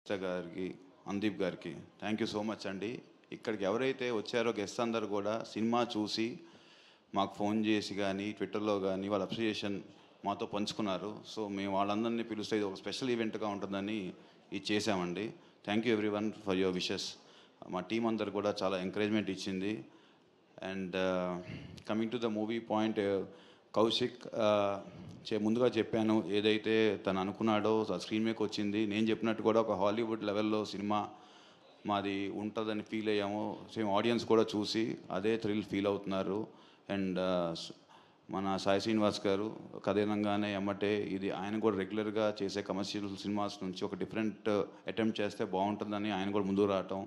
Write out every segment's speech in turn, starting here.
గారికి అందీప్ గారికి thank you so much అండి. ఇక్కడికి ఎవరైతే వచ్చారో గెస్ట్ అందరు కూడా సినిమా చూసి మాకు ఫోన్ చేసి కానీ ట్విట్టర్లో కానీ వాళ్ళ అప్రిషియేషన్ మాతో పంచుకున్నారు. సో మేము వాళ్ళందరినీ పిలిస్తే ఇది ఒక స్పెషల్ ఈవెంట్గా ఉంటుందని ఇది చేసామండి. Thank you every one for your wishes. మా టీం అందరు కూడా చాలా ఎంకరేజ్మెంట్ ఇచ్చింది. And coming to the movie point, Kaushik ముందుగా చెప్పాను, ఏదైతే తను అనుకున్నాడో స్క్రీన్ మీదకి వచ్చింది. నేను చెప్పినట్టు కూడా ఒక హాలీవుడ్ లెవెల్లో సినిమా మాది ఉంటుందని ఫీల్ అయ్యాము. సేమ్ ఆడియన్స్ కూడా చూసి అదే థ్రిల్ ఫీల్ అవుతున్నారు. అండ్ మన సాయి శ్రీనివాస్ గారు కథనంగానే ఎమ్మటే ఇది ఆయన కూడా రెగ్యులర్గా చేసే కమర్షియల్ సినిమాస్ నుంచి ఒక డిఫరెంట్ అటెంప్ట్ చేస్తే బాగుంటుందని ఆయన కూడా ముందుకు రావటం.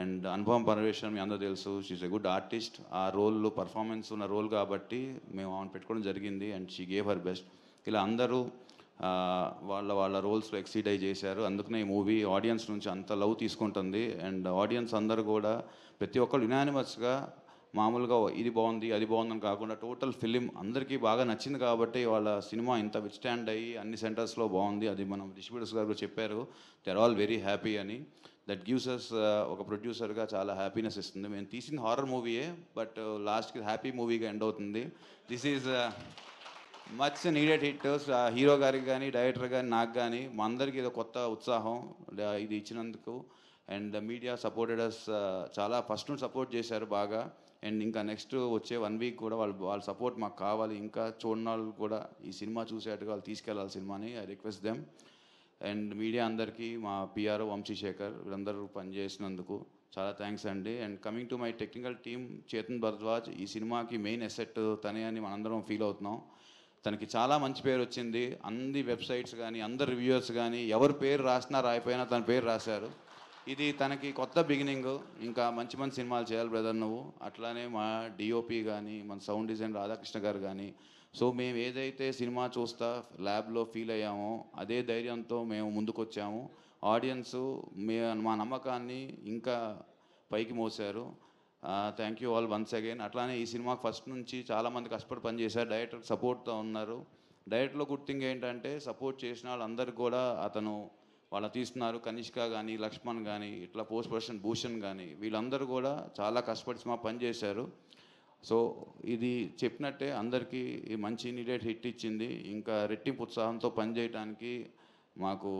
అండ్ అనుపమ పరమేశ్వరన్ మీ అందరూ తెలుసు, షీఈస్ ఎ గుడ్ ఆర్టిస్ట్. ఆ రోల్ పర్ఫార్మెన్స్ ఉన్న రోల్ కాబట్టి మేము ఆమెను పెట్టుకోవడం జరిగింది. And she gave her best. ఇలా అందరూ వాళ్ళ వాళ్ళ రోల్స్లో ఎక్సీడ్ అయ్యి చేశారు. అందుకనే ఈ మూవీ ఆడియన్స్ నుంచి అంత లవ్ తీసుకుంటుంది. అండ్ ఆడియన్స్ అందరూ కూడా ప్రతి ఒక్కరు యునానిమస్గా మామూలుగా ఇది బాగుంది అది బాగుందని కాకుండా టోటల్ ఫిలిం అందరికీ బాగా నచ్చింది కాబట్టి వాళ్ళ సినిమా ఇంత విత్స్టాండ్ అయ్యి అన్ని సెంటర్స్లో బాగుంది. అది మనం డిస్ట్రిబ్యూటర్స్ గారు చెప్పారు, they are all very happy అని. దట్ గివ్స్ అస్ ఒక ప్రొడ్యూసర్గా చాలా హ్యాపీనెస్ ఇస్తుంది. మేము తీసిన హారర్ మూవీయే, బట్ లాస్ట్కి హ్యాపీ మూవీగా ఎండ్ అవుతుంది. This is much needed hit. Hero గారికి కానీ డైరెక్టర్ కానీ నాకు కానీ మా అందరికీ ఇది కొత్త ఉత్సాహం ఇది ఇచ్చినందుకు. అండ్ మీడియా సపోర్టెడ్ అస్, చాలా ఫస్ట్ నుండి సపోర్ట్ చేశారు బాగా. అండ్ ఇంకా నెక్స్ట్ వచ్చే 1 వీక్ కూడా వాళ్ళ సపోర్ట్ మాకు కావాలి. ఇంకా చూడని వాళ్ళు కూడా ఈ సినిమా చూసేట్టుగా వాళ్ళు తీసుకెళ్ళాలి సినిమాని. I request them. And media అందరికీ, మా పిఆర్ఓ వంశీశేఖర్ వీళ్ళందరూ పనిచేసినందుకు చాలా థ్యాంక్స్ అండి. And coming to my technical team, Chetan Bharadwaj ఈ సినిమాకి మెయిన్ అసెట్ తనే అని మనందరం ఫీల్ అవుతున్నాం. తనకి చాలా మంచి పేరు వచ్చింది. అన్ని వెబ్సైట్స్ కానీ అందరు రివ్యూవర్స్ కానీ ఎవరి పేరు రాసినా రాయిపోయినా తన పేరు రాశారు. ఇది తనకి కొత్త బిగినింగ్. ఇంకా మంచి మంచి సినిమాలు చేయాలి బ్రదర్ నువ్వు. అట్లానే మా డిఓపి కానీ మన సౌండ్ డిజైన్ రాధాకృష్ణ గారు కానీ. సో మేము ఏదైతే సినిమా చూస్తా ల్యాబ్లో ఫీల్ అయ్యామో అదే ధైర్యంతో మేము ముందుకొచ్చాము. ఆడియన్సు మా నమ్మకాన్ని ఇంకా పైకి మోసారు. Thank you all once again. అట్లానే ఈ సినిమాకి ఫస్ట్ నుంచి చాలామంది కష్టపడి పనిచేశారు, డైరెక్టర్ సపోర్ట్తో ఉన్నారు. డైరెక్టర్లో గుడ్ థింగ్ ఏంటంటే సపోర్ట్ చేసిన వాళ్ళందరికీ కూడా అతను వాళ్ళు తీస్తున్నారు. కనిష్క కానీ లక్ష్మణ్ కానీ ఇట్లా పోస్ట్ ప్రొడక్షన్ భూషణ్ కానీ వీళ్ళందరూ కూడా చాలా కష్టపడి సినిమా పనిచేశారు. సో ఇది చెప్పినట్టే అందరికీ మంచి నీడెడ్ హిట్ ఇచ్చింది. ఇంకా రెట్టింపు ఉత్సాహంతో పనిచేయడానికి మాకు